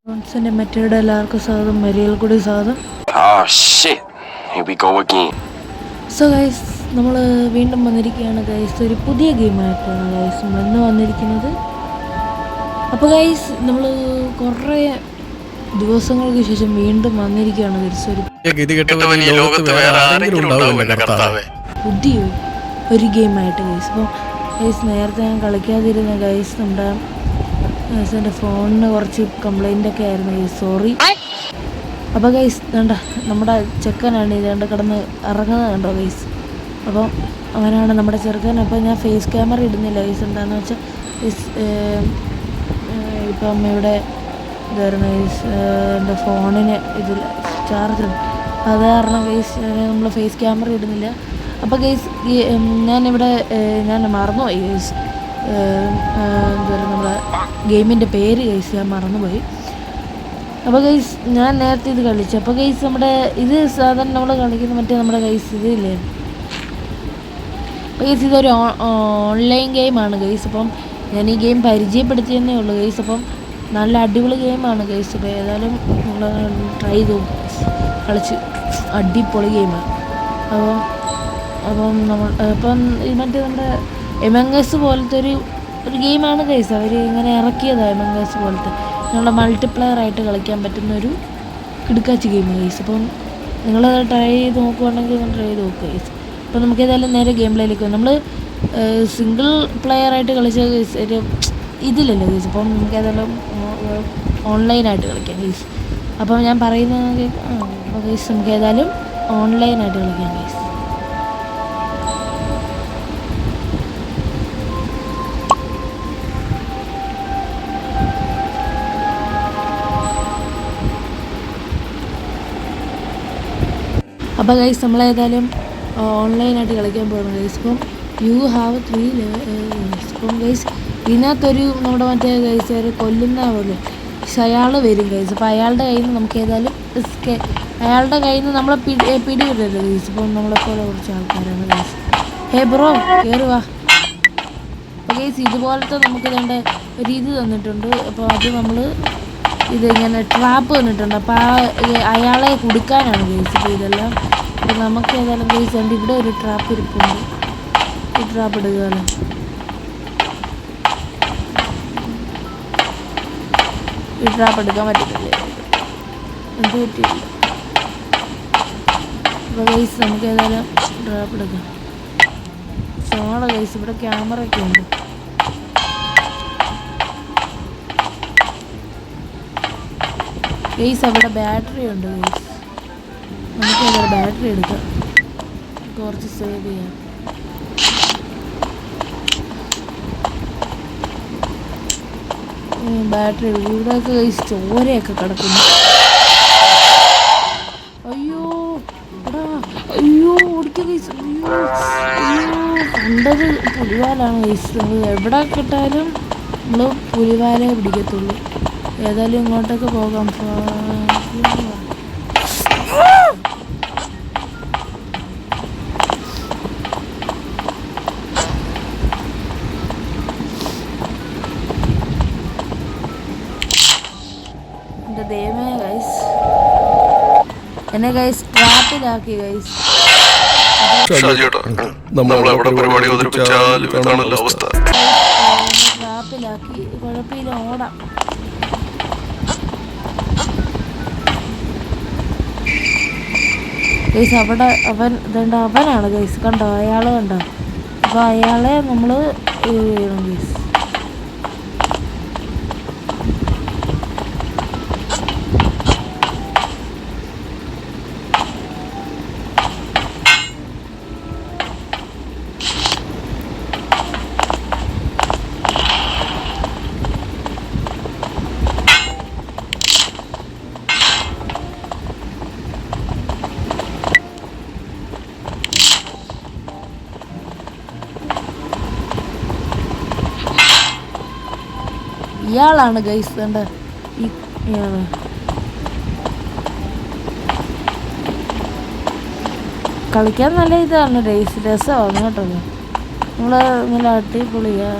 മെറ്റയുടെ എല്ലാവർക്കും സ്വാഗതം. മരിയൽ കൂടി സ്വാഗതം. സോ ഗൈസ്, നമ്മൾ വീണ്ടും വന്നിരിക്കുകയാണ് ഗൈസ്, ഒരു പുതിയ ഗെയിമായിട്ടാണ് ഗൈസ് നമ്മൾ ഇന്ന് വന്നിരിക്കുന്നത്. അപ്പോൾ ഗൈസ്, നമ്മൾ കുറേ ദിവസങ്ങൾക്ക് ശേഷം വീണ്ടും വന്നിരിക്കുകയാണ് ഗൈസ്, ഒരു പുതിയ ഒരു ഗെയിമായിട്ട് ഗൈസ്. അപ്പോൾ ഗൈസ്, നേരത്തെ ഞാൻ കളിക്കാതിരുന്ന ഗൈസ്, നമ്മുടെ എൻ്റെ ഫോണിന് കുറച്ച് കംപ്ലൈൻ്റ് ഒക്കെ ആയിരുന്നു ഗൈസ്, സോറി. അപ്പോൾ ഗൈസ്, വേണ്ട നമ്മുടെ ചെക്കനാണ് ഇത് കണ്ട് കിടന്ന് ഇറങ്ങുന്നത് കണ്ടോ ഗൈസ്. അപ്പം അവനാണ് നമ്മുടെ ചെറുക്കൻ. അപ്പോൾ ഞാൻ ഫേസ് ക്യാമറ ഇടുന്നില്ല ഗൈസ്. എന്താണെന്ന് വെച്ചാൽ ഗൈസ്, ഇപ്പം ഇവിടെ ഇതായിരുന്നു ഗൈസ്, എൻ്റെ ഫോണിന് ഇതിൽ ചാർജുണ്ട്, അത് കാരണം ഗൈസ് നമ്മൾ ഫേസ് ക്യാമറ ഇടുന്നില്ല. അപ്പോൾ ഗൈസ്, ഞാനിവിടെ ഞാൻ മറന്നുപോയി ഗൈസ്, എന്താ നമ്മുടെ ഗെയിമിൻ്റെ പേര് ഗൈസ് ഞാൻ മറന്നുപോയി. അപ്പോൾ ഗൈസ്, ഞാൻ നേരത്തെ ഇത് കളിച്ചു. അപ്പോൾ ഗൈസ്, നമ്മുടെ ഇത് സാധാരണ നമ്മൾ കളിക്കുന്ന മറ്റേ നമ്മുടെ ഗൈസ് ഇതില്ലേ. അപ്പോൾ ഗൈസ്, ഇതൊരു ഓൺലൈൻ ഗെയിമാണ് ഗൈസ്. അപ്പം ഞാൻ ഈ ഗെയിം പരിചയപ്പെടുത്തിയെന്നേ ഉള്ളൂ ഗൈസ്. അപ്പം നല്ല അടിപൊളി ഗെയിമാണ് ഗൈസ്. അപ്പോൾ ഏതായാലും നമ്മൾ ട്രൈ ചെയ്തു കളിച്ച്, അടിപൊളി ഗെയിമാണ്. അപ്പം മറ്റേ നമ്മുടെ എമംഗസ് പോലത്തെ ഒരു ഗെയിമാണ് ഗൈസ്. അവർ ഇങ്ങനെ ഇറക്കിയതാണ് എമംഗസ് പോലത്തെ, നിങ്ങളുടെ മൾട്ടിപ്ലെയർ ആയിട്ട് കളിക്കാൻ പറ്റുന്ന ഒരു കിടുക്കാച്ചി ഗെയിം ഗൈസ്. അപ്പം നിങ്ങളത് ട്രൈ ചെയ്ത് നോക്കുവാണെങ്കിൽ ഒന്ന് ട്രൈ ചെയ്ത് നോക്കുക ഗൈസ്. അപ്പോൾ നമുക്ക് ഏതായാലും നേരെ ഗെയിം പ്ലേയിലേക്ക് നമ്മൾ സിംഗിൾ പ്ലെയർ ആയിട്ട് കളിച്ച ഗൈസ് ഒരു ഇതിലല്ലോ ഗൈസ്. അപ്പം നമുക്ക് ഏതായാലും ഓൺലൈനായിട്ട് കളിക്കാം ഗൈസ്. അപ്പം ഞാൻ പറയുന്നത് അപ്പോൾ ഗൈസ്, നമുക്ക് ഏതായാലും ഓൺലൈനായിട്ട് കളിക്കാം ഗൈസ്. അപ്പോൾ ഗൈസ്, നമ്മളേതായാലും ഓൺലൈനായിട്ട് കളിക്കാൻ പോകുന്നു ഗൈസ്. ഇപ്പം യു ഹാവ് 3 ലെവൽസ്. ഇപ്പം ഗൈസ്, ഇതിനകത്തൊരു നമ്മുടെ മറ്റേ ഗൈസ് ഒരു കൊല്ലുന്ന പോലെ അയാൾ വരും ഗൈസ്. അപ്പോൾ അയാളുടെ കയ്യിൽ നിന്ന് നമുക്ക് ഏതായാലും അയാളുടെ കയ്യിൽ നിന്ന് നമ്മളെ പിടിവിടല്ലോ ഗൈസ്. ഇപ്പം നമ്മളെപ്പോലെ കുറച്ച് ആൾക്കാരാണ് ഗൈസ്. ഹേ ബ്രോ, കയറി വാ. അപ്പോൾ ഗൈസ്, ഇതുപോലത്തെ നമുക്ക് വേണ്ട ഒരു ഇത് തന്നിട്ടുണ്ട്. അപ്പോൾ അത് നമ്മൾ ഇതിങ്ങനെ ട്രാപ്പ് തന്നിട്ടുണ്ട്. അപ്പോൾ അയാളെ കൊടുക്കാനാണ് ഗൈസ്. ഇപ്പോൾ ഇതെല്ലാം അപ്പോൾ നമുക്ക് ഏതായാലും ഗൈസ് ഉണ്ട്, ഇവിടെ ഒരു ട്രാപ്പ് ഇരിപ്പുണ്ട്. ഈ ട്രാപ്പ് ഇടുകയാണ്. ഈ ട്രാപ്പ് എടുക്കാൻ പറ്റത്തില്ലേ, എന്ത് പറ്റിയില്ല. അപ്പോൾ ഗൈസ്, നമുക്ക് ഏതായാലും ട്രാപ്പ് എടുക്കാം. സോണ ഗൈസ്, ഇവിടെ ക്യാമറ ഒക്കെ ഉണ്ട്. ഗൈസ്, അവിടെ ബാറ്ററി ഉണ്ട് ഗൈസ്. നമുക്ക് ഏതായാലും ബാറ്ററി എടുക്കാം, കുറച്ച് സേവ് ചെയ്യാം. ബാറ്ററി ഇവിടെയൊക്കെ ഗൈസ് ചോരയൊക്കെ കിടക്കുന്നു. അയ്യോ എടാ, അയ്യോ ഓടിക്കുക ഗൈസ്. അയ്യോ കണ്ടത് പുലിവാലാണ് ഗൈസ്. നമ്മൾ എവിടെ കിട്ടാലും നമ്മൾ പുലിവാലേ പിടിക്കത്തുള്ളൂ. ഏതായാലും ഇങ്ങോട്ടൊക്കെ പോകാം. എൻ്റെ ദൈവമേ ഗൈസ്, എന്നെ ഗൈസ് ട്രാപ്പിലാക്കി ഗൈസ്. ട്രാപ്പിലാക്കി, കുഴപ്പമില്ല, ഓടാം. ഗൈസ്, അവിടെ ഇതുണ്ട്, അവനാണ് ഗൈസ്, കണ്ടോ അയാൾ കണ്ടോ. അപ്പോൾ അയാളെ നമ്മൾ ചെയ്യണം ഗൈസ്. ഇയാളാണ് ഗൈസ് കണ്ട, ഇയാള് കളിക്കാൻ നല്ല ഇതാണ് ഗൈസ്, രസമാണ് കേട്ടോ. നമ്മൾ നല്ല അടിപൊളിയാ,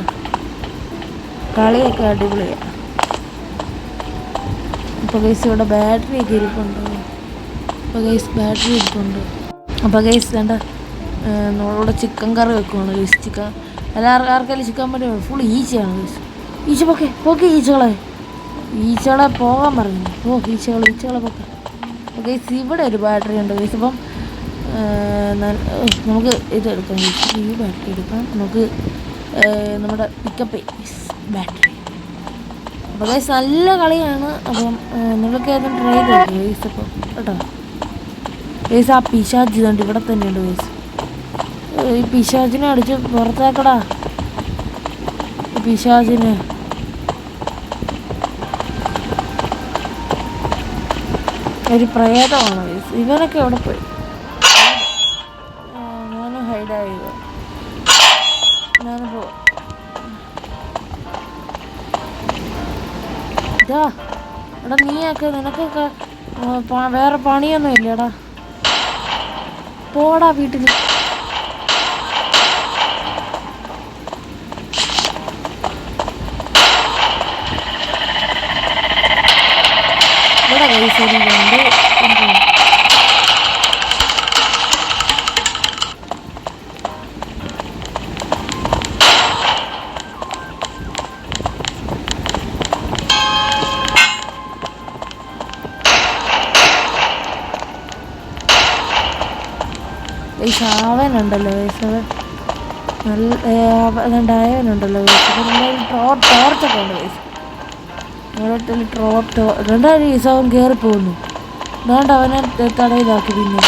കളിയൊക്കെ അടിപൊളിയാ. അപ്പോൾ ഗൈസ് ഇവിടെ ബാറ്ററി ഒക്കെ ഇരിപ്പുണ്ട്. അപ്പോൾ ഗൈസ് ബാറ്ററി ഇരിപ്പുണ്ട്. അപ്പോൾ ഗൈസ് വേണ്ട നമ്മളിവിടെ ചിക്കൻ കറി വെക്കുവാണ് ഗൈസ്. ചിക്കൻ ആർക്കെങ്കിലും ചിക്കൻ വേണ്ടി ഫുൾ ഈച്ചയാണ് ഗൈസ്. ഈച്ച പോക്കെ ഈച്ചകളെ പോകാൻ പറഞ്ഞു. ഈച്ചകളെ പോക്കെ. അപ്പോൾ ഗൈസ് ഇവിടെ ഒരു ബാറ്ററി ഉണ്ട് ഗൈസ്. അപ്പം നമുക്ക് ഇത് എടുക്കാം ഗൈസ്. ഈ ബാറ്ററി എടുക്കാം. നമുക്ക് നമ്മുടെ പിക്കപ്പ് ബാറ്ററി. അപ്പോൾ ഗൈസ് നല്ല കളിയാണ്. അപ്പം നിങ്ങൾക്ക് ഏതും ട്രൈ ചെയ്തു ഗൈസ്. അപ്പം കേട്ടോ ഗൈസ്, ആ പിശാച് ഇതുണ്ട് ഇവിടെ തന്നെയുണ്ട് ഗൈസ്. ഈ പിശാചിനെ അടിച്ച് പുറത്താക്കടാ. പിശാചിനെ ഒരു പ്രേതമാണ് ഗൈസ്. ഇവനൊക്കെ എവിടെ പോയി? ഞാനും ഹൈഡായി. ഞാനിപ്പോ ഇതാ എടാ, നീയൊക്കെ നിനക്കൊക്കെ വേറെ പണിയൊന്നും ഇല്ലടാ. പോടാ വീട്ടിൽ. ഇവിടെ കൈസരിയുണ്ട്. അവനുണ്ടല്ലോ വയസ്സവൻ നല്ല അയവനുണ്ടല്ലോ വയസ്സ്. ടോർച്ചൊക്കെ ഉണ്ട് വയസ്സ്. രണ്ടായിരം ദിവസം അവൻ കയറിപ്പോകുന്നു. അതുകൊണ്ട് അവനെ തടയിലാക്കി. പിന്നെ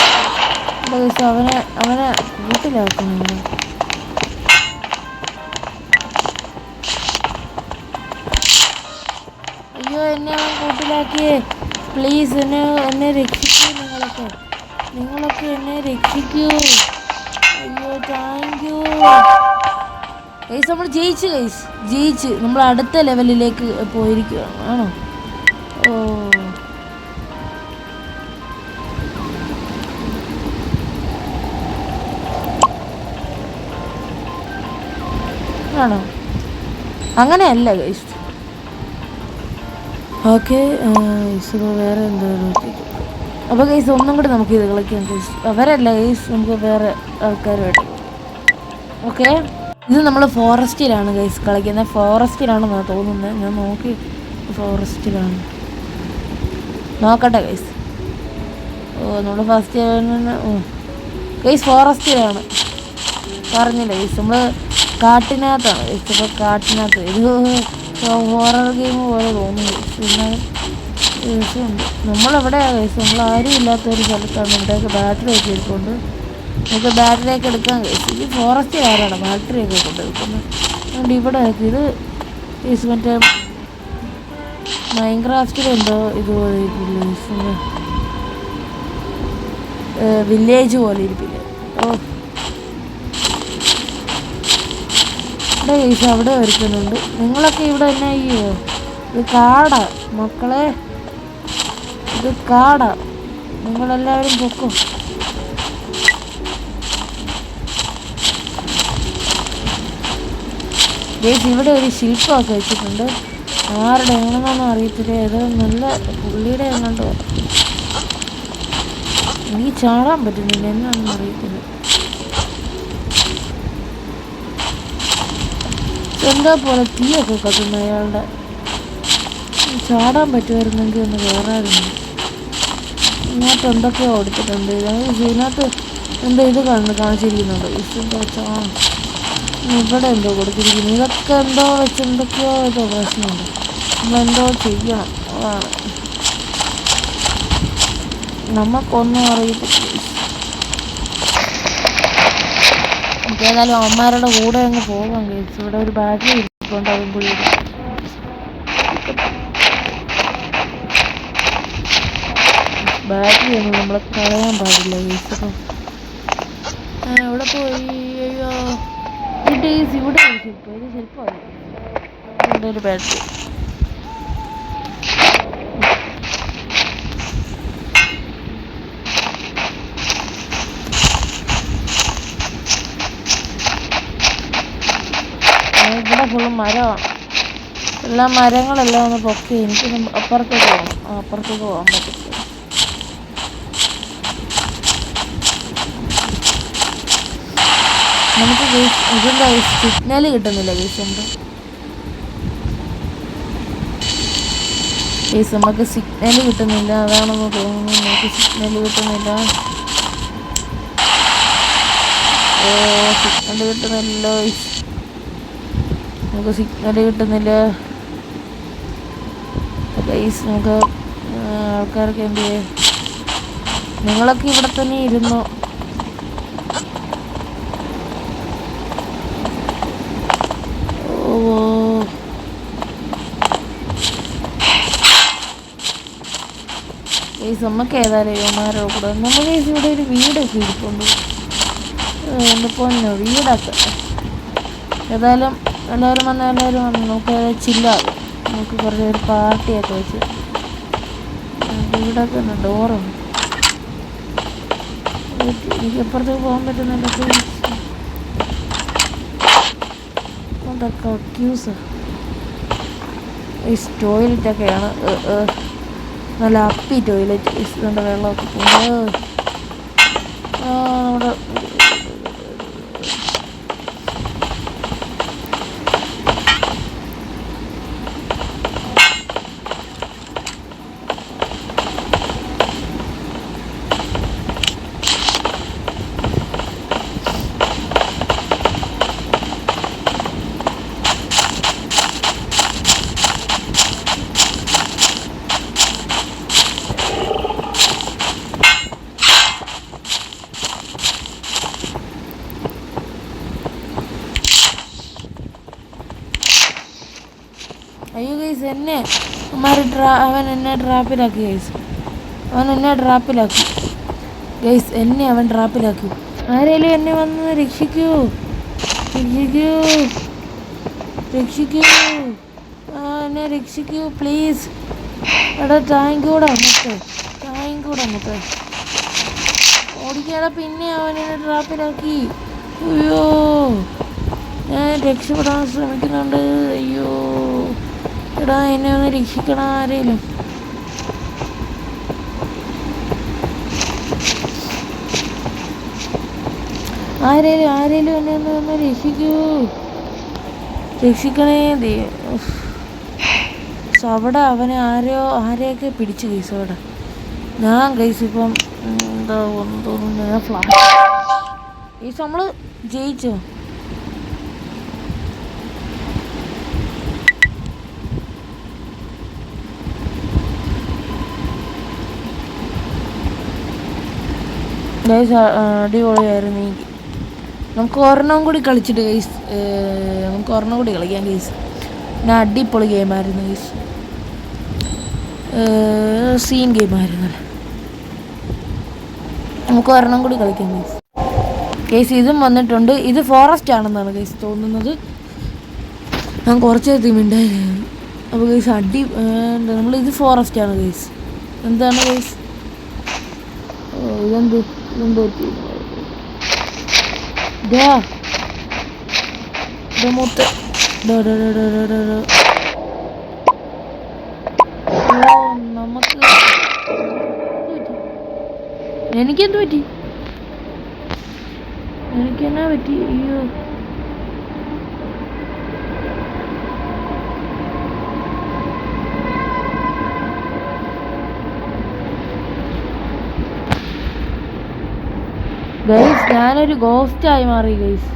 ദിവസം അവനെ കൂട്ടിലാക്കുന്നു. അയ്യോ, എന്നെ അവൻ കൂട്ടിലാക്കിയേ. പ്ലീസ് എന്നെ രക്ഷിക്കൂ. നിങ്ങളൊക്കെ എന്നെ രക്ഷിക്കൂ. അയ്യോ, താങ്ക് യു ഗൈസ്. നമ്മൾ ജയിച്ച് നമ്മൾ അടുത്ത ലെവലിലേക്ക് പോയിരിക്കുകയാണ്. ആണോ? ആണോ? അങ്ങനെയല്ല ഗൈസ്. ഓക്കെ, വേറെ എന്തായാലും. അപ്പോൾ ഗൈസ് ഒന്നും കൂടി നമുക്ക് ഇത് കളിക്കാം ഗൈസ്. അവരല്ല ഗൈസ്, നമുക്ക് വേറെ ആൾക്കാരുമായിട്ട്. ഓക്കെ, ഇത് നമ്മൾ ഫോറസ്റ്റിലാണ് ഗൈസ് കളിക്കുന്നത്. ഫോറസ്റ്റിലാണെന്നാണ് തോന്നുന്നത്. ഞാൻ നോക്കി ഫോറസ്റ്റിലാണ്. നോക്കട്ടെ ഗൈസ്. നമ്മൾ ഫസ്റ്റ് ഗൈസ് ഫോറസ്റ്റിലാണ് പറഞ്ഞില്ല ഗൈസ്. നമ്മൾ കാട്ടിനകത്താണ് ഗൈസ്. ഇപ്പോൾ കാട്ടിനകത്ത് ഇത് ഹൊറർ ഗെയിം പോലെ തോന്നുന്നു ഗൈസ്. പിന്നെ ഉണ്ട് നമ്മളെവിടെയാണ് ഗൈസ്? നമ്മൾ ആരും ഇല്ലാത്തൊരു സ്ഥലത്താണ്. ഇവിടെയൊക്കെ ബാറ്ററി ഒക്കെ ഇരിക്കൊണ്ട് നമുക്ക് ബാറ്ററിയൊക്കെ എടുക്കാൻ കഴിയും. ഈ ഫോറസ്റ്റ് ആരാണ് ബാറ്ററിയൊക്കെ കൊണ്ടുവെക്കുന്നത്? അതുകൊണ്ട് ഇവിടെ ഇത് മറ്റേ മൈൻക്രാഫ്റ്റിലെന്തോ ഇതുപോലെ ഇരിക്കില്ല, വില്ലേജ് പോലെ ഇരിക്കില്ല. ഇവിടെ ഗൈസ് അവിടെ ഒരുക്കുന്നുണ്ട്. നിങ്ങളൊക്കെ ഇവിടെ എന്നാ ചെയ്യോ? ഇത് കാടാ മക്കളെ, ഇത് കാടാ. നിങ്ങളെല്ലാവരും പൊക്കും. ഗൈസ് ഇവിടെ ഒരു ശില്പമൊക്കെ വെച്ചിട്ടുണ്ട്. ആരുടെ എങ്ങനെയാണെന്നൊന്നും അറിയത്തില്ല. ഏതോ നല്ല പുള്ളിയുടെ എങ്ങോട്ടോ. എനിക്ക് ചാടാൻ പറ്റുന്നില്ല, എന്നാണെന്ന് അറിയത്തില്ല. എന്താ പോലെ തീയൊക്കെ കത്തുന്നു അയാളുടെ. ചാടാൻ പറ്റുമായിരുന്നെങ്കിൽ ഒന്ന് കയറായിരുന്നു. ഇതിനകത്ത് എന്തൊക്കെയോ കൊടുത്തിട്ടുണ്ട്. ഇതിനകത്ത് എന്തോ ഇത് കാണിച്ചിരിക്കുന്നുണ്ട്. ഇവിടെ എന്തോ കൊടുത്തിരിക്കുന്നു. ഇതൊക്കെ എന്തോ വെച്ച് എന്തൊക്കെയോ ഇതോ പ്രശ്നമുണ്ട്. നമ്മളെന്തോ ചെയ്യണം. അതാണ് നമുക്കൊന്നും അറിയത്തില്ല. ഏതായാലും അമ്മമാരുടെ കൂടെ അങ്ങ് പോകാൻ കഴിച്ചു. ഇവിടെ ഒരു ബാറ്ററി ഇരിപ്പുണ്ട്. അതും കൂടി ബാറ്ററി ഒന്നും നമ്മളെ കളയാൻ പാടില്ല ഗൈസ്. അപ്പം ഇവിടെ പോയി. അയ്യോ, ഇവിടെ ഒരു ശില്പം. ഇത് ശില്പമല്ല, ഇവിടെ ഒരു ബാറ്ററി. ഇവിടെ ഫുള്ളും മരമാണ്. എല്ലാ മരങ്ങളെല്ലാം ഒന്ന് പൊക്കി എനിക്ക് അപ്പുറത്തേക്ക് പോകണം. അപ്പുറത്തേക്ക് പോകാൻ പറ്റും. നമുക്ക് ഇതിൻ്റെ സിഗ്നൽ കിട്ടുന്നില്ല കേസുണ്ട്. കേസ് നമുക്ക് സിഗ്നൽ കിട്ടുന്നില്ല, അതാണെന്ന് തോന്നുന്നു. നമുക്ക് സിഗ്നൽ കിട്ടുന്നില്ല. സിഗ്നൽ കിട്ടുന്നില്ല. നമുക്ക് സിഗ്നൽ കിട്ടുന്നില്ല ഗൈസ്. നമുക്ക് ആൾക്കാർക്ക് എന്ത് ചെയ്യും? നിങ്ങളൊക്കെ ഇവിടെ തന്നെ ഇരുന്നു. നമുക്ക് ഏതായാലും യുവമാരോ കൂടെ നമ്മൾ ഇവിടെ ഒരു വീടൊക്കെ ഇരിപ്പുണ്ട്. എൻ്റെ പൊന്നോ, വീടൊക്കെ ഏതായാലും എല്ലാവരും വന്ന് നമുക്ക് ചില്ലാകും. നമുക്ക് കുറച്ച് ഒരു പാർട്ടിയൊക്കെ വെച്ച് വീടൊക്കെ ഉണ്ട്. ഡോറുണ്ട്. എനിക്ക് എപ്പുറത്തേക്ക് പോകാൻ പറ്റുന്നില്ല. ക്യൂസ് ഈ ടോയ്ലറ്റൊക്കെയാണ്. നല്ല അപ്പി ടോയ്ലറ്റ്. ഇതുകൊണ്ട് വെള്ളമൊക്കെ പോകുന്നത് നമ്മുടെ അയ്യോ ഗൈസ്, അവൻ എന്നെ ട്രാപ്പിലാക്കി ഗൈസ്. എന്നെ അവൻ ട്രാപ്പിലാക്കി. ആരേലും എന്നെ വന്ന് രക്ഷിക്കൂ. എന്നെ രക്ഷിക്കൂ പ്ലീസ്. എടാ താങ്ക് കൂടെ നമുക്ക് ഓടിക്കാടാ. പിന്നെ അവൻ എന്നെ ട്രാപ്പിലാക്കി. അയ്യോ, ഞാൻ രക്ഷപ്പെടാൻ ശ്രമിക്കുന്നുണ്ട്. അയ്യോ എടാ, എന്നെ ഒന്ന് രക്ഷിക്കണം ആരേലും. എന്നെ ഒന്ന് രക്ഷിക്കണേ. അവിടെ അവനെ ആരെയൊക്കെ പിടിച്ചു കേസ് അവിടെ. ഞാൻ കേസ് ഇപ്പം എന്താ തോന്നുന്നു, ഞാൻ ഫ്ലാഷ് കേസ് നമ്മൾ ജയിച്ചോ. ഗൈസ് അടിപൊളിയായിരുന്നു. നമുക്ക് ഒരെണ്ണം കൂടി കളിച്ചിട്ട് ഗൈസ്, കളിക്കാം ഗൈസ്. പിന്നെ അടിപൊളി ഗെയിമായിരുന്നു ഗൈസ്. സീൻ ഗെയിമായിരുന്നല്ലോ. നമുക്ക് ഒരെണ്ണം കൂടി കളിക്കാം ഗൈസ്. ഇതും വന്നിട്ടുണ്ട്. ഇത് ഫോറസ്റ്റ് ആണെന്നാണ് ഗൈസ് തോന്നുന്നത്. ഞാൻ കുറച്ച് എത്തിമിണ്ട്. അപ്പോൾ ഗൈസ് നമ്മളിത് ഫോറസ്റ്റ് ആണ് ഗൈസ്. എന്താണ് ഗൈസ്? ഇതെന്ത് മൊത്ത നമുക്ക് എനിക്കെന്ത് പറ്റി? എനിക്കെന്നാ പറ്റി? അയ്യോ, ഗൈസ് ഞാനൊരു ഗോസ്റ്റായി മാറി ഗൈസ്.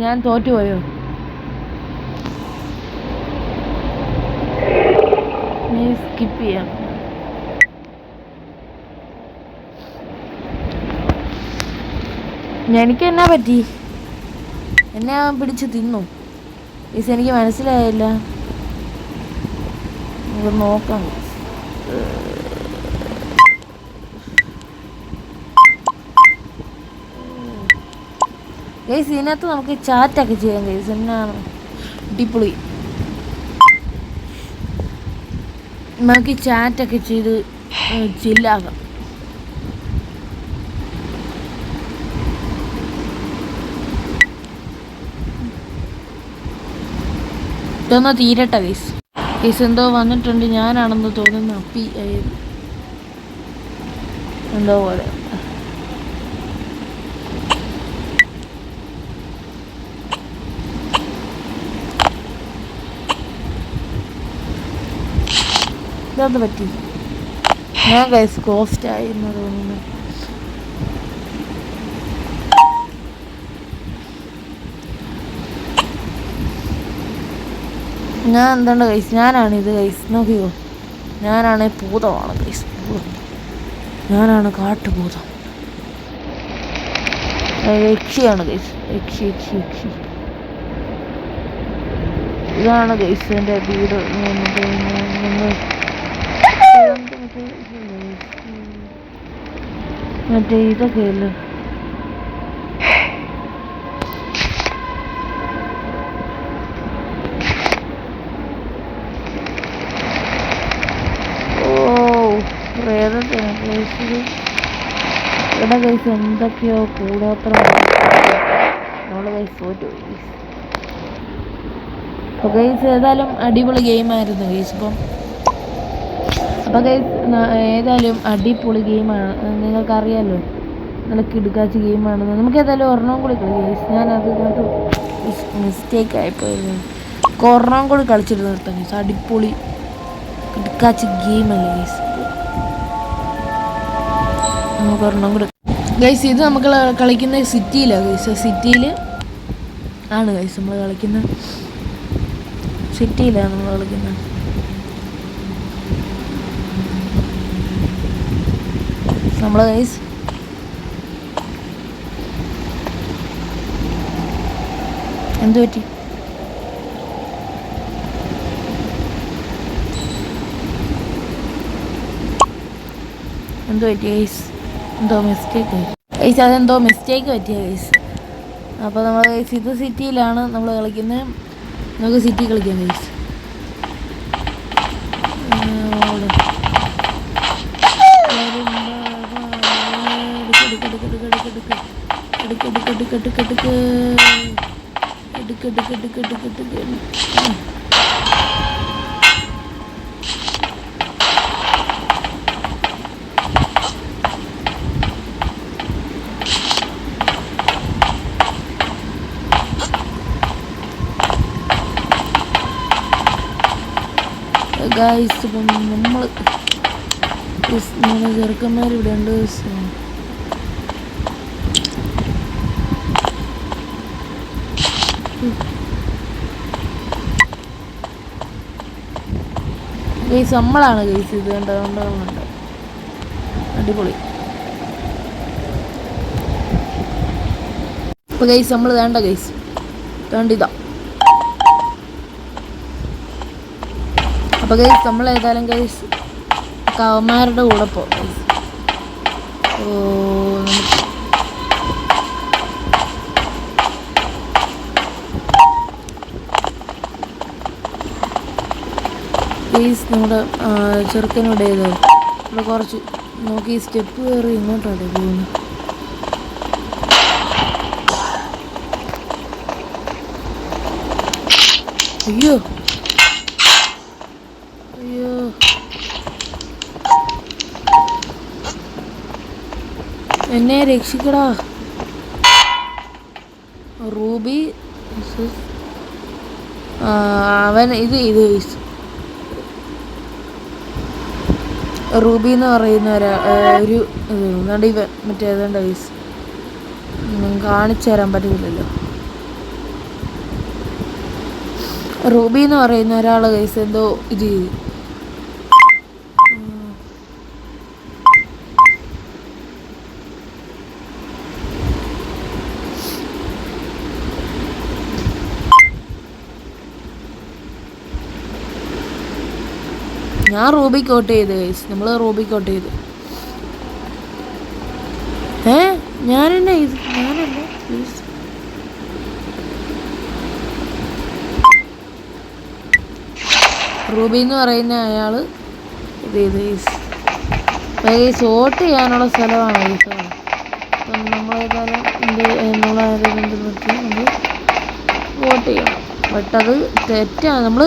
ഞാൻ തോറ്റുപോയോ? സ്കിപ്പ് ചെയ്യാം. എനിക്ക് എന്നാ പറ്റി? എന്നെ അവൻ പിടിച്ച് തിന്നു ഗൈസ്. എനിക്ക് മനസ്സിലായില്ല. നമുക്ക് നോക്കാം ഗൈസ്. ഇതിനകത്ത് നമുക്ക് ചാറ്റൊക്കെ ചെയ്യാം ഗൈസ്. എന്നാണ് അടിപൊളി. നമുക്ക് ചാറ്റൊക്കെ ചെയ്ത് ചില്ലാകാം. ഇതൊന്ന് തീരട്ടെ ഗൈസ്. ഗൈസ് എന്തോ വന്നിട്ടുണ്ട്, ഞാനാണെന്ന് തോന്നുന്നു. അപ്പി എന്തോ പോലെ. ഇതൊന്ന് പറ്റി ഞാൻ ഗൈസ് കോസ്റ്റ് എന്ന് തോന്നുന്നു. ഞാൻ എന്താണ് ഗൈസ്, ഞാനാണിത് ഗൈസ്, നോക്കിയോ, ഞാനാണ് ഭൂതമാണ് ഗൈസ്, ഞാനാണ് കാട്ടുഭൂതം, യക്ഷിയാണ് ഗൈസ്, യക്ഷി. ഇതാണ് ഗൈസ് എൻ്റെ വീട്. മറ്റേ ഇതൊക്കെ അല്ലേ, ഇവിടെ ഗൈസ് എന്തൊക്കെയോ കൂടോത്രം നമ്മള് ഗൈസ് തോറ്റു പോയി. അപ്പോൾ ഗൈസ് ഏതായാലും അടിപൊളി ഗെയിമായിരുന്നു ഗൈസ്. അപ്പോൾ ഗൈസ് ഏതായാലും അടിപൊളി ഗെയിമാണ്, നിങ്ങൾക്കറിയാമല്ലോ, നല്ല കിടുക്കാച്ച ഗെയിമാണെന്ന്. നമുക്ക് ഏതായാലും ഒരെണ്ണം കൂടി കളി ഗൈസ്. ഞാനത് മിസ്റ്റേക്ക് ആയിപ്പോയിരുന്നു, ഒരെണ്ണം കൂടി കളിച്ചിട്ട് നിർത്താം ഗൈസ്. അടിപൊളി കിടുക്കാച്ച ഗെയിമല്ലേ ഗൈസ്, നമുക്ക് ഒരെണ്ണം കൂടി ഗൈസ്. ഇത് നമുക്ക് കളിക്കുന്ന സിറ്റിയിലാണ് ഗൈസ്, സിറ്റിയിൽ ആണ് ഗൈസ് നമ്മൾ കളിക്കുന്നത്, സിറ്റിയിലാണ് നമ്മൾ കളിക്കുന്നത്. നമ്മൾ ഗൈസ് എന്ത് പറ്റി, ഗൈസ്, എന്തോ മിസ്റ്റേക്ക് ഗൈസ്, അതെന്തോ മിസ്റ്റേക്ക് പറ്റിയ ഗൈസ്. അപ്പോൾ നമ്മൾ ഗൈസ് ഇത് സിറ്റിയിലാണ് നമ്മൾ കളിക്കുന്നത്, നമുക്ക് സിറ്റി കളിക്കാം ഗൈസ്. ഗൈസ് ഇപ്പം നമ്മൾ ചെറുക്കന്മാരിവിടെ ഉണ്ട്. ഗൈസ് നമ്മളാണ് ഗൈസ് ഇത് കണ്ടുണ്ട്, അടിപൊളി. ഇപ്പൊ ഗൈസ് നമ്മൾ വേണ്ട ഗൈസ് വേണ്ടിതാ. അപ്പൊ ഗൈസ് നമ്മൾ ഏതായാലും ഗൈസ് കവന്മാരുടെ കൂടെ പോകും. ഗൈസ് നമ്മുടെ ചെറുക്കനോട് ഏതോ ഇവിടെ കുറച്ച് നോക്കി സ്റ്റെപ്പ് കയറി ഇങ്ങോട്ടാണ് പോകുന്നത്. അയ്യോ എന്നെ രക്ഷിക്കടാ. റൂബി അവൻ ഇത് റൂബി എന്ന് പറയുന്ന ഒരു ഇതുകൊണ്ട് ഇവൻ മറ്റേ ഏതാണ്ട് വയസ്സ് കാണിച്ചു തരാൻ പറ്റില്ലല്ലോ. റൂബി എന്ന് പറയുന്ന ഒരാൾ വയസ്സ് എന്തോ ഇത് ചെയ്തു. ഞാൻ റൂബിക്ക് വോട്ട് ചെയ്ത് ഗൈസ്, നമ്മൾ റൂബിക്ക് വോട്ട് ചെയ്ത്. ഞാനല്ല പ്ലീസ്. റൂബി എന്ന് പറയുന്ന അയാൾ ഇത് ചെയ്ത് ഗൈസ്. വോട്ട് ചെയ്യാനുള്ള സ്ഥലമാണ് ഗൈസ്. അപ്പം നമ്മളേതായാലും നമ്മൾ വോട്ട് ചെയ്യണം. ബട്ട് അത് തെറ്റാണ്. നമ്മൾ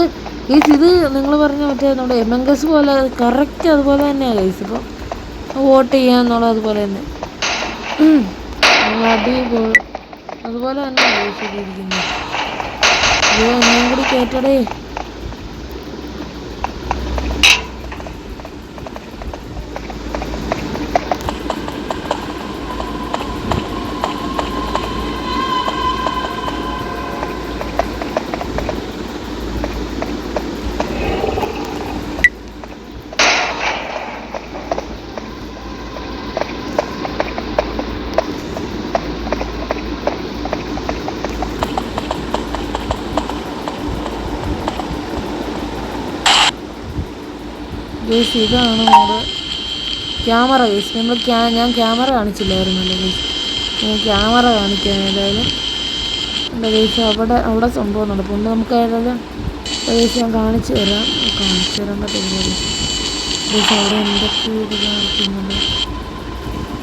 ഗൈസ് ഇത് നിങ്ങൾ പറഞ്ഞ മറ്റേ നമ്മുടെ എമംഗസ് പോലെ കറക്റ്റ് അതുപോലെ തന്നെയാണ് ഗൈസ്. ഇപ്പോൾ വോട്ട് ചെയ്യാന്നുള്ളത് അതുപോലെ തന്നെ അടിപൊളി അതുപോലെ തന്നെ ഗൈസ് ചെയ്തിരിക്കുന്നത്. ഇത് എന്നെയും കൂടി കേട്ടടേ. ഗൈസ് ഇതാണ് നമ്മുടെ ക്യാമറ ഗൈസ്. ഞാൻ ക്യാമറ കാണിച്ചില്ലായിരുന്നല്ലോ ഗൈസ്. ഞാൻ ക്യാമറ കാണിക്കാൻ ഏതായാലും എൻ്റെ ഗൈസ് അവിടെ സംഭവം നടപ്പുണ്ട്. നമുക്ക് ഏതായാലും ഗൈസ് ഞാൻ കാണിച്ചു തരാൻ പറ്റില്ല ഗൈസ്. അവിടെ എന്തൊക്കെ ഇത് കാണിക്കുന്നുണ്ട്.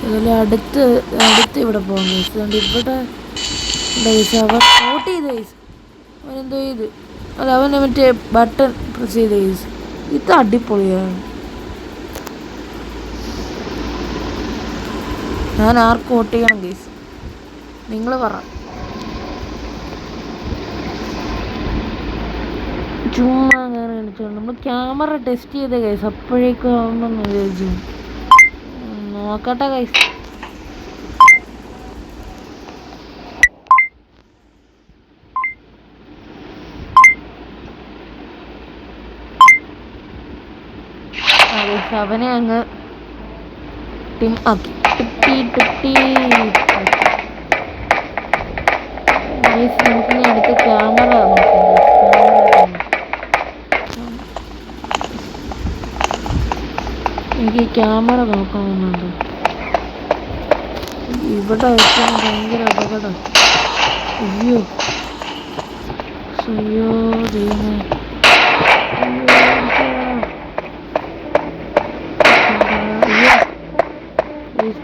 ഏതായാലും അടുത്ത് ഇവിടെ പോകാം ഗൈസ്. അതുകൊണ്ട് ഇവിടെ ഗൈസ് അവൻ വോട്ട് ചെയ്ത് ഗൈസ്. അവനെന്തോ ചെയ്ത് അവൻ്റെ മറ്റേ ബട്ടൺ പ്രസ് ചെയ്ത് ഗൈസ്. ഇത് അടിപൊളിയാണ്. ഞാൻ ആർക്ക് വോട്ട് ചെയ്യണം ഗൈസ്? നിങ്ങൾ പറ. ചുമ്മാ അങ്ങനെ കാണിച്ചോണ്ട് നമ്മൾ ക്യാമറ ടെസ്റ്റ് ചെയ്ത ഗൈസ്. അപ്പോഴേക്കും ആവുമെന്ന് വിചാരിച്ചു. നോക്കട്ടെ ഗൈസ്. അവനെ അങ്ങ് ടിം ആക്കി ടുട്ടി നമുക്കിനി അടുത്ത ക്യാമറ നോക്കാം. എനിക്ക് ക്യാമറ നോക്കാവുന്നുണ്ട്. ഇവിടെ വെച്ചാൽ ഭയങ്കര അപകടം. അയ്യോ ദൈവമേ.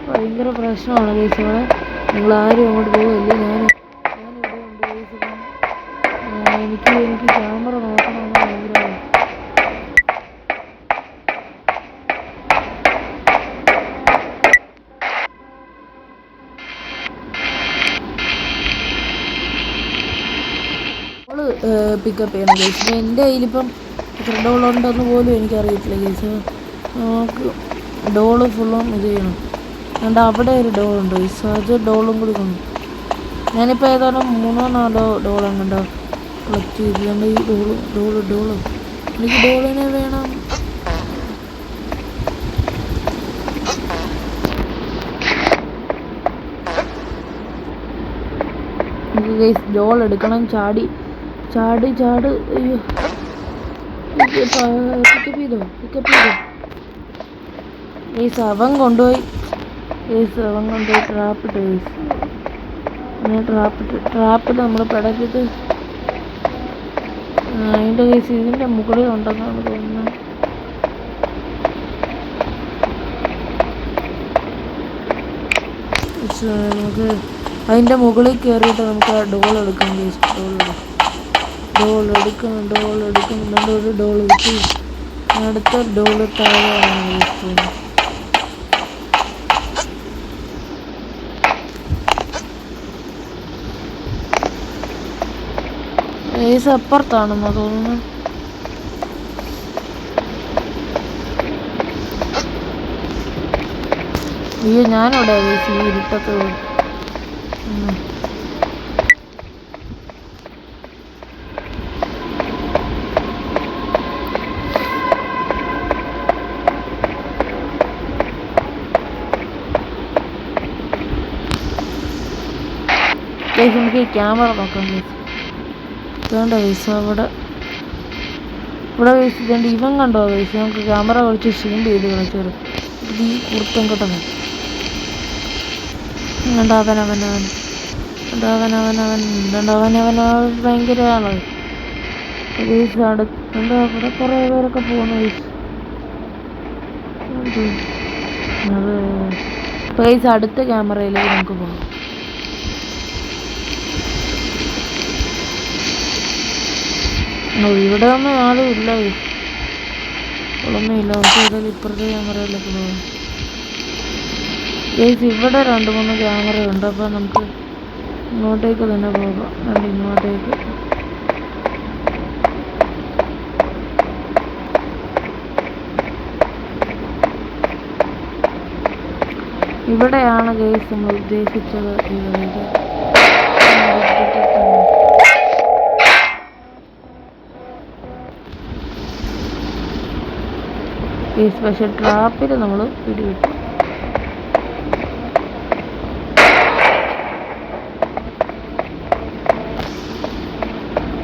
ഭയങ്കര പ്രശ്നമാണ് ഗൈസ്. ഇവിടെ നിങ്ങളാരും അങ്ങോട്ട് പോകില്ല. ഞാനിവിടെ ഉണ്ട് ഗൈസ്. എനിക്ക് ക്യാമറ നോക്കണമെന്ന് ഭയങ്കര പിക്കപ്പ് ചെയ്യണം ഗൈസ്. എൻ്റെ കയ്യിലിപ്പം എത്ര ഡോളുണ്ടെന്ന് പോലും എനിക്കറിയത്തില്ല ഗൈസ്. നമുക്ക് ഡോള് ഫുള്ളും ഇത് ചെയ്യണം. അതുകൊണ്ട് അവിടെ ഒരു ഡോളുണ്ട് ഗൈസ്. അത് ഡോളും കൂടി കൊണ്ടു. ഞാനിപ്പോൾ ഏതായാലും 3-4 ഡോളും കണ്ടോ കളക്ട് ചെയ്തിട്ടുണ്ട്. ഈ ഡോള് എനിക്ക് ഡോളിനെ വേണം. എനിക്ക് ഗൈസ് ഡോൾ എടുക്കണം. ചാട്. അയ്യോ പിക്കപ്പ് ചെയ്തോ ഗൈസ്. അവൻ കൊണ്ടുപോയി ട്രാപ്പിട്ട് ഗൈസ്. അങ്ങനെ ട്രാപ്പിട്ട് നമ്മൾ പിടച്ചിട്ട് അതിൻ്റെ ഗൈസ് ഇതിൻ്റെ മുകളിൽ ഉണ്ടെന്നാണ് തോന്നുന്നത്. നമുക്ക് അതിൻ്റെ മുകളിൽ കയറിയിട്ട് നമുക്ക് ആ ഡോൾ എടുക്കാം ഗൈസ്. ഡോൾ എടുക്കുന്നുണ്ട്. ഒരു ഡോൾ കിട്ടി. അടുത്ത ഡോൾ താഴെയാണ് ഗൈസ്. ഗൈസ് അപ്പുറത്താണെന്നോ തോന്നുന്നു. അയ്യോ ഞാനിവിടെ ഗൈസ് ഈ ഇരുട്ടത്ത് ഗൈസ്. നമുക്ക് ഈ ക്യാമറ നോക്കാം ഗൈസ്. വേണ്ട ഗൈസ്. ഇവിടെ ഗൈസ് ഇതുണ്ട്. ഇവൻ കണ്ടോ ഗൈസ്? നമുക്ക് ക്യാമറ കളിച്ച് സൂം ചെയ്ത് കളിച്ചത്. ഈ കുർത്തം കെട്ടവൻ ഭയങ്കര ആളാണ് ഗൈസ്. അടുത്തുണ്ട്. അവിടെ കുറേ പേരൊക്കെ പോകുന്നു ഗൈസ്. ഗൈസ് അടുത്ത ക്യാമറയിലേക്ക് നമുക്ക് പോകാം. ഇവിടെ ഒന്നും ആരും ഇല്ല, ഒന്നുമില്ല. നമുക്ക് ഏതായാലും ഇപ്പുറത്തെ ക്യാമറയിലൊക്കെ പോകാം ഗൈസ്. ഇവിടെ 2-3 ക്യാമറ ഉണ്ട്, അപ്പോൾ നമുക്ക് ഇങ്ങോട്ടേക്ക് തന്നെ പോകാം. ഇങ്ങോട്ടേക്ക് ഇവിടെയാണ് ഗൈസ് നമ്മൾ ഉദ്ദേശിച്ചത്. പക്ഷെ ട്രാപ്പിൽ നമ്മൾ പിടിവിട്ടു.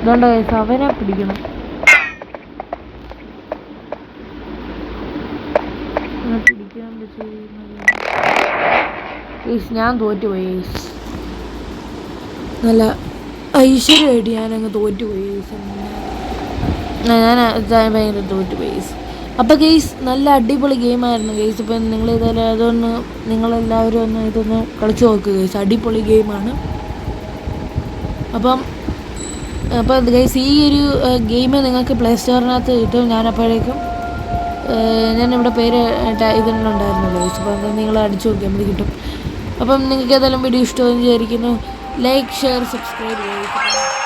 ഇതുകൊണ്ട് ഗൈസ് അവനെ പിടിക്കണം. പിടിക്കാൻ ഞാൻ തോറ്റുപോയി ഗൈസ്. നല്ല ഐശ്വര്യമായിട്ട് ഞാനങ്ങ് തോറ്റുപോയി ഗൈസ്. ഞാൻ ഭയങ്കര തോറ്റുപോയി ഗൈസ്. അപ്പോൾ ഗെയ്സ് നല്ല അടിപൊളി ഗെയിമായിരുന്നു ഗെയ്സ്. ഇപ്പം നിങ്ങൾ ഇതുപോലെ അതൊന്ന് നിങ്ങളെല്ലാവരും ഒന്ന് ഇതൊന്ന് കളിച്ച് നോക്കുക ഗെയ്സ്. അടിപൊളി ഗെയിമാണ്. അപ്പം ഗെയ്സ് ഈ ഒരു ഗെയിം നിങ്ങൾക്ക് പ്ലേ സ്റ്റോറിനകത്ത് കിട്ടും. ഞാനിവിടെ പേര് ഇതിലുണ്ടായിരുന്നു ഗെയ്സ്. അപ്പം നിങ്ങൾ അടിച്ചു നോക്കിയാൽ മതി, കിട്ടും. അപ്പം നിങ്ങൾക്ക് ഏതായാലും വീഡിയോ ഇഷ്ടമെന്ന് വിചാരിക്കുന്നു. Like, share, subscribe guys.